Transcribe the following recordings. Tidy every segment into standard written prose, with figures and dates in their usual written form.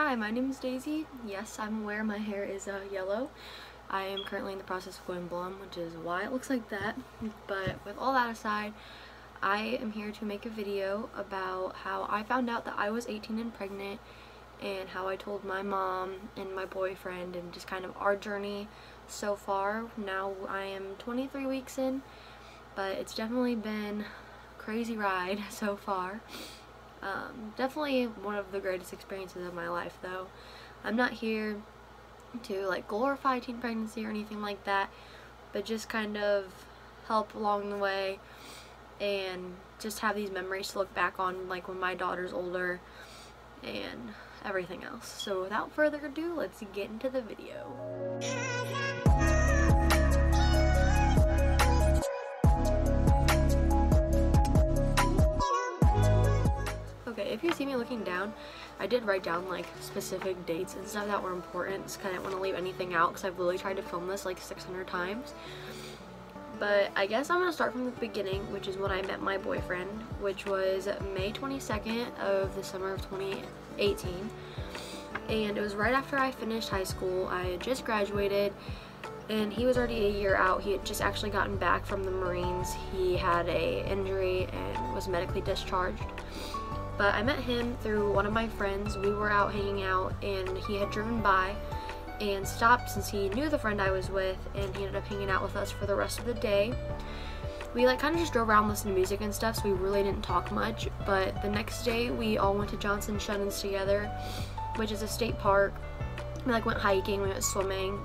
Hi, my name is Daisy. Yes, I'm aware my hair is yellow. I am currently in the process of going blonde, which is why it looks like that. But with all that aside, I am here to make a video about how I found out that I was 18 and pregnant, and how I told my mom and my boyfriend, and just kind of our journey so far. Now I am 23 weeks in, but it's definitely been a crazy ride so far. Definitely one of the greatest experiences of my life, though. I'm not here to like glorify teen pregnancy or anything like that, but just kind of help along the way and just have these memories to look back on, like when my daughter's older and everything else. So without further ado, let's get into the video. Okay, if you see me looking down, I did write down like specific dates and stuff that were important because I didn't want to leave anything out, because I've literally tried to film this like 600 times. But I guess I'm going to start from the beginning, which is when I met my boyfriend, which was May 22nd of the summer of 2018. And it was right after I finished high school. I had just graduated, and he was already a year out. He had just actually gotten back from the Marines. He had an injury and was medically discharged. But I met him through one of my friends. We were out hanging out, and he had driven by and stopped since he knew the friend I was with, and he ended up hanging out with us for the rest of the day. We like kind of just drove around listening to music and stuff, so we really didn't talk much. But the next day we all went to Johnson Shunnens together, which is a state park. We like went hiking, we went swimming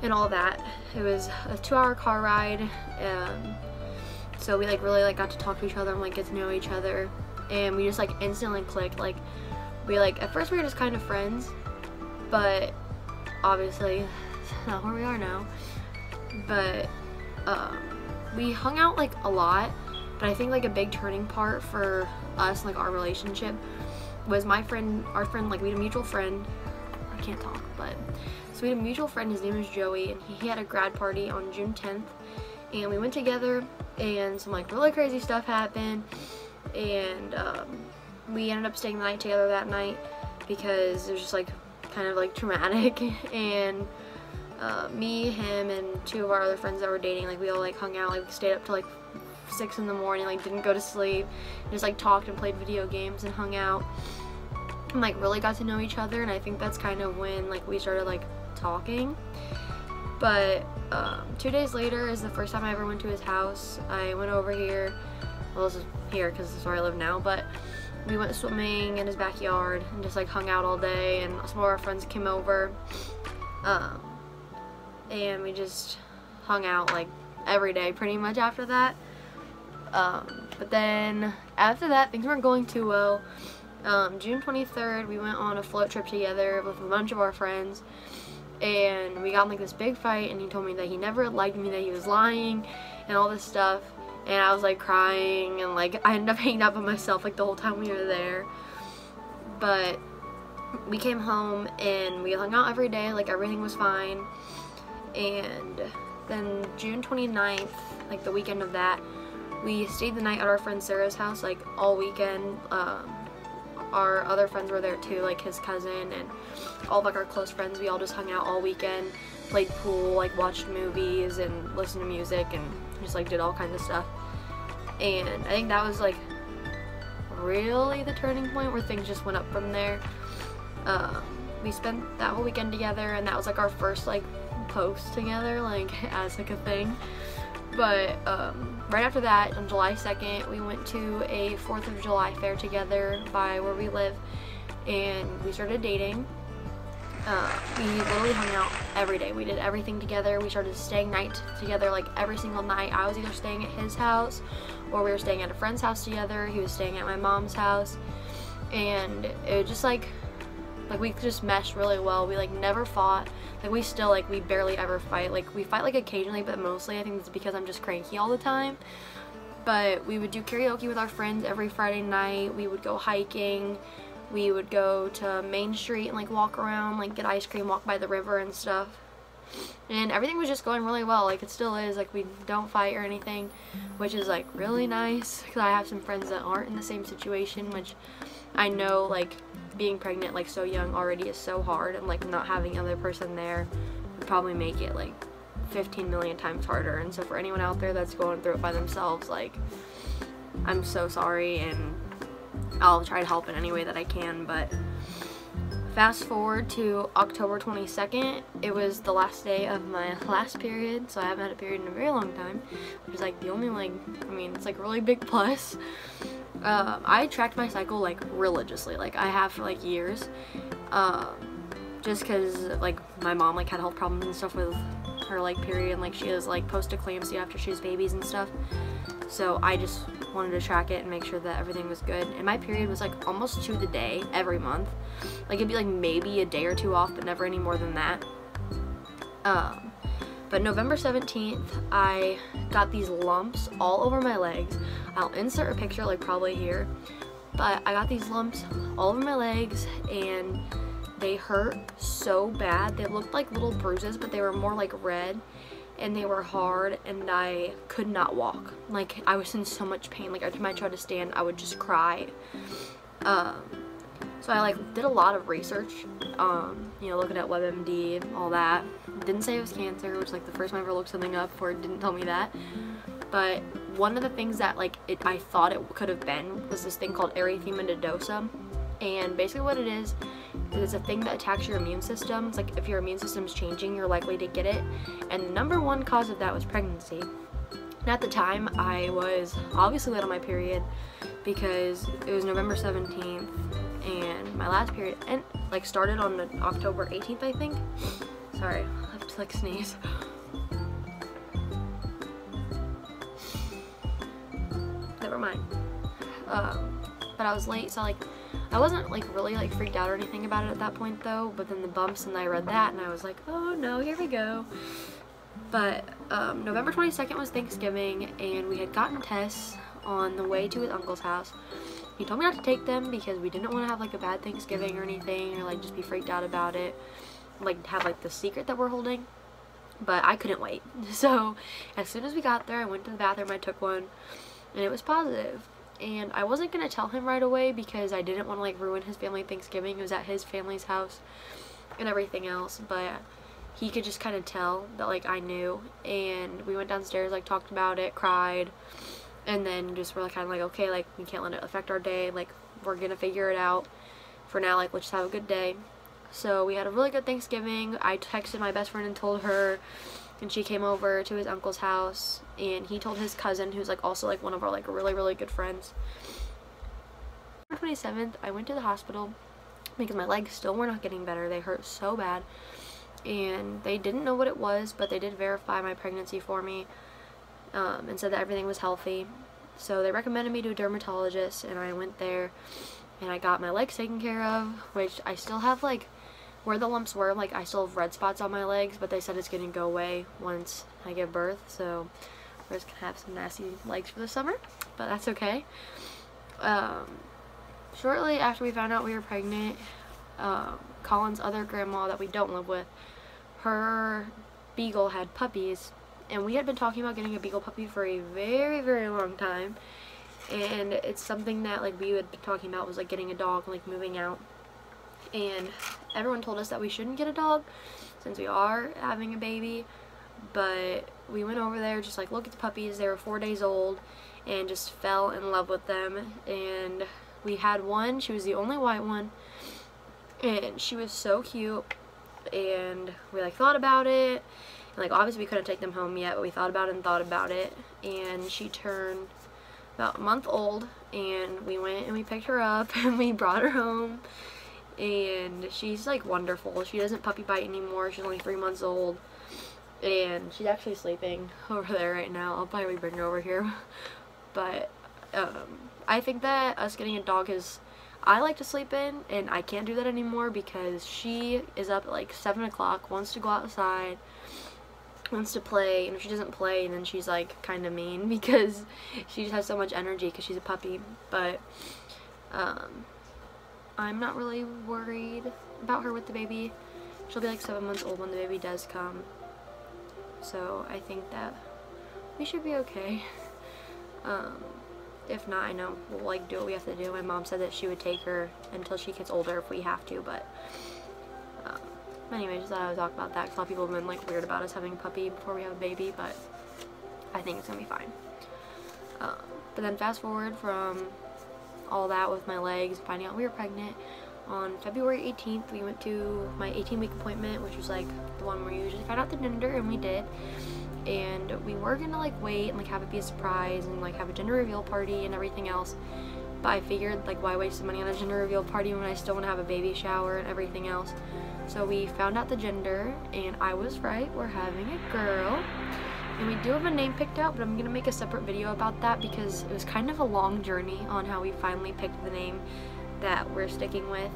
and all that. It was a 2-hour car ride, so we like really like got to talk to each other and like get to know each other. And we just like instantly clicked. Like we like at first we were just kind of friends, but obviously it's not where we are now. But we hung out like a lot, but I think like a big turning part for us, like our relationship, was our friend, like we had a mutual friend. I can't talk, but so we had a mutual friend, his name was Joey, and he had a grad party on June 10th, and we went together, and some like really crazy stuff happened. And we ended up staying the night together that night because it was just like kind of like traumatic. And me, him, and 2 of our other friends that were dating, like we all like hung out, like we stayed up till like 6 in the morning, like didn't go to sleep, just like talked and played video games and hung out and like really got to know each other. And I think that's kind of when like we started like talking. But 2 days later is the first time I ever went to his house. I went over here. Well, this is here because this is where I live now, but we went swimming in his backyard and just like hung out all day, and some of our friends came over, and we just hung out like every day pretty much after that. But then after that, things weren't going too well. June 23rd, we went on a float trip together with a bunch of our friends, and we got in like this big fight, and he told me that he never liked me, that he was lying and all this stuff. And I was like crying, and like I ended up hanging out by myself like the whole time we were there. But we came home and we hung out every day, like everything was fine. And then June 29th, like the weekend of that, we stayed the night at our friend Sarah's house like all weekend. Our other friends were there too, like his cousin and all of like our close friends. We all just hung out all weekend, played pool, like watched movies and listened to music, and just like did all kinds of stuff. And I think that was like really the turning point where things just went up from there. We spent that whole weekend together, and that was like our first like post together, like as like a thing. But right after that, on July 2nd, we went to a 4th of July fair together by where we live, and we started dating. We literally hung out every day. We did everything together. We started staying night together like every single night. I was either staying at his house or we were staying at a friend's house together. He was staying at my mom's house, and it was just like we just meshed really well. We like never fought. Like we still like we barely ever fight. Like we fight like occasionally, but mostly I think it's because I'm just cranky all the time. But we would do karaoke with our friends every Friday night. We would go hiking. We would go to Main Street and like walk around, like get ice cream, walk by the river and stuff. And everything was just going really well. Like it still is. Like we don't fight or anything, which is like really nice, because I have some friends that aren't in the same situation, which I know like being pregnant like so young already is so hard, and like not having another person there would probably make it like 15 million times harder. And so for anyone out there that's going through it by themselves, like, I'm so sorry, and I'll try to help in any way that I can. But fast forward to October 22nd, it was the last day of my last period, so I haven't had a period in a very long time, which is like the only, like, I mean, it's like a really big plus. I tracked my cycle like religiously, like I have for like years, just because like my mom like had health problems and stuff with her like period, and like she has like post-eclampsia after she has babies and stuff, so I just wanted to track it and make sure that everything was good. And my period was like almost to the day every month, like it'd be like maybe a day or two off, but never any more than that. But November 17th, I got these lumps all over my legs. I'll insert a picture like probably here, but I got these lumps all over my legs, and they hurt so bad. They looked like little bruises, but they were more like red, and they were hard, and I could not walk. Like, I was in so much pain. Like, every time I tried to stand, I would just cry. So I like did a lot of research, you know, looking at WebMD, all that. Didn't say it was cancer, which is like the first time I ever looked something up where it didn't tell me that. But one of the things that like I thought it could have been was this thing called erythema nodosa. And basically what it is it's a thing that attacks your immune system. It's like if your immune system's changing, you're likely to get it. And the number one cause of that was pregnancy. And at the time, I was obviously late on my period because it was November 17th, and my last period like started on October 18th, I think. Sorry, I have to like sneeze. Never mind. But I was late, so like I wasn't like really like freaked out or anything about it at that point though. But then the bumps, and I read that, and I was like, oh no, here we go. But November 22nd was Thanksgiving, and we had gotten tests on the way to his uncle's house. He told me not to take them because we didn't want to have like a bad Thanksgiving or anything, or like just be freaked out about it, like have like the secret that we're holding. But I couldn't wait. So as soon as we got there, I went to the bathroom, I took one, and it was positive. And I wasn't going to tell him right away because I didn't want to like ruin his family Thanksgiving. It was at his family's house and everything else, but he could just kind of tell that like I knew. And we went downstairs, like talked about it, cried, and then just were like kind of like, okay, like we can't let it affect our day, like we're gonna figure it out. For now, like let's just have a good day. So we had a really good Thanksgiving. I texted my best friend and told her, and she came over to his uncle's house, and he told his cousin, who's like also like one of our like really good friends. On the 27th, I went to the hospital because my legs still were not getting better. They hurt so bad, and they didn't know what it was, but they did verify my pregnancy for me, and said that everything was healthy. So they recommended me to a dermatologist, and I went there, and I got my legs taken care of, which I still have like where the lumps were, like I still have red spots on my legs, but they said it's gonna go away once I give birth, so we're just gonna have some nasty legs for the summer, but that's okay. Shortly after we found out we were pregnant, Colin's other grandma that we don't live with, her beagle had puppies, and we had been talking about getting a beagle puppy for a very long time, and it's something that like we had been talking about was like getting a dog, like moving out. And everyone told us that we shouldn't get a dog since we are having a baby, but we went over there, just like look at the puppies. They were 4 days old, and just fell in love with them. And we had one. She was the only white one, and she was so cute. And we like thought about it, and like obviously we couldn't take them home yet, but we thought about it and thought about it. And she turned about a month old, and we went and we picked her up and we brought her home. And she's like wonderful. She doesn't puppy bite anymore. She's only 3 months old, and she's actually sleeping over there right now. I'll probably bring her over here. But I think that us getting a dog is, I like to sleep in, and I can't do that anymore because she is up at like 7 o'clock, wants to go outside, wants to play, and if she doesn't play, then she's like kind of mean because she just has so much energy because she's a puppy. But I'm not really worried about her with the baby. She'll be like 7 months old when the baby does come. So I think that we should be okay. if not, I know we'll like do what we have to do. My mom said that she would take her until she gets older if we have to, but anyway, just thought I would talk about that because a lot of people have been like weird about us having a puppy before we have a baby, but I think it's gonna be fine. But then fast forward from all that with my legs, finding out we were pregnant, on February 18th we went to my 18-week appointment, which was like the one where you usually find out the gender, and we did. And we were gonna like wait and like have it be a surprise and like have a gender reveal party and everything else, but I figured like why waste the money on a gender reveal party when I still want to have a baby shower and everything else. So we found out the gender, and I was right, we're having a girl. And we do have a name picked out, but I'm gonna make a separate video about that because it was kind of a long journey on how we finally picked the name that we're sticking with.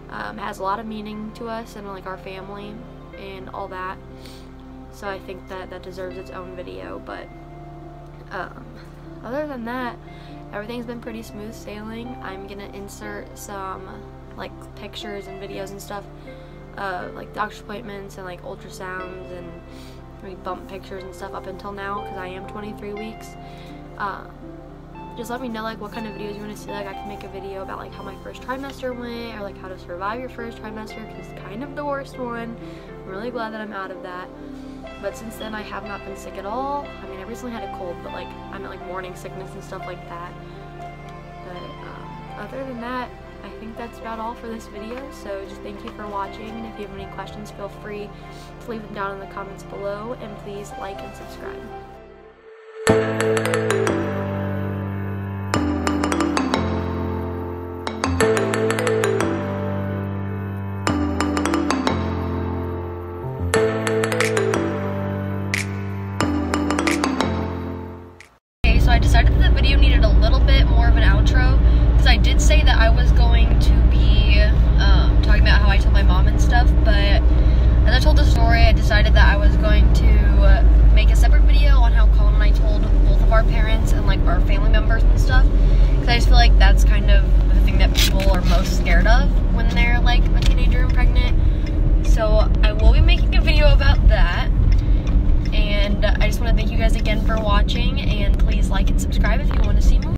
It has a lot of meaning to us and like our family and all that, so I think that deserves its own video. But other than that, everything's been pretty smooth sailing. I'm gonna insert some like pictures and videos and stuff, like doctor's appointments and like ultrasounds and maybe bump pictures and stuff up until now because I am 23 weeks. Just let me know like what kind of videos you want to see. Like I can make a video about like how my first trimester went, or like how to survive your first trimester, because it's kind of the worst one. I'm really glad that I'm out of that. But since then I have not been sick at all. I mean, I recently had a cold, but like I'm at like morning sickness and stuff like that. But other than that, I think that's about all for this video. So just thank you for watching, and if you have any questions, feel free to leave them down in the comments below, and please like and subscribe. So I decided that the video needed a little bit more of an outro, because I did say that I was going to be talking about how I told my mom and stuff, but as I told the story, I decided that I was going to make a separate video on how Colin and I told both of our parents and like our family members and stuff, because I just feel like that's kind of the